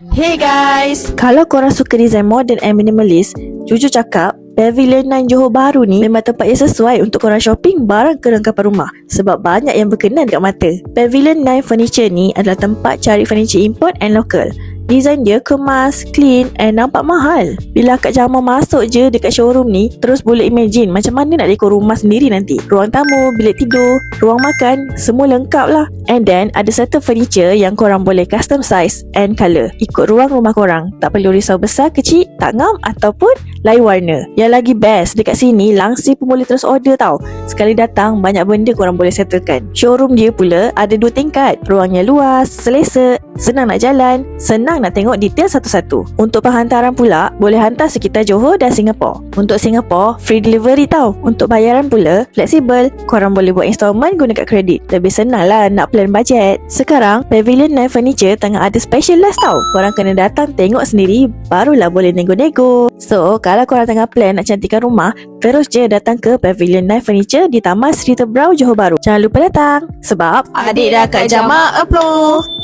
Hey guys, Kalau korang suka design modern and minimalist, jujur cakap, Pavilion 9 Johor Bahru ni memang tempat yang sesuai untuk korang shopping barang kelengkapan rumah sebab banyak yang berkenan dekat mata. Pavilion 9 Furniture ni adalah tempat cari furniture import and local. Design dia kemas, clean and nampak mahal. Bila Kak Jamal masuk je dekat showroom ni, terus boleh imagine macam mana nak dekor rumah sendiri nanti. Ruang tamu, bilik tidur, ruang makan, semua lengkap lah. And then ada certain furniture yang korang boleh custom size and colour ikut ruang rumah korang. Tak perlu risau besar, kecil, tak ngam ataupun lain warna. Yang lagi best, dekat sini langsir pun boleh terus order tau. Sekali datang, banyak benda korang boleh settlekan. Showroom dia pula ada 2 tingkat. Ruangnya luas, selesa, senang nak jalan, senang nak tengok detail satu-satu. Untuk penghantaran pula, boleh hantar sekitar Johor dan Singapore. Untuk Singapore, free delivery tau. Untuk bayaran pula, fleksibel. Korang boleh buat installment guna kad kredit. Lebih senang lah nak plan bajet. Sekarang, Pavilion 9 Furniture tengah ada special list tau. Korang kena datang tengok sendiri, barulah boleh nego-nego. So, kalau korang tengah plan nak cantikkan rumah, terus je datang ke Pavilion 9 Furniture di Taman Sri Tebrau, Johor Bahru. Jangan lupa datang, sebab adik dah Kak Jamal approve.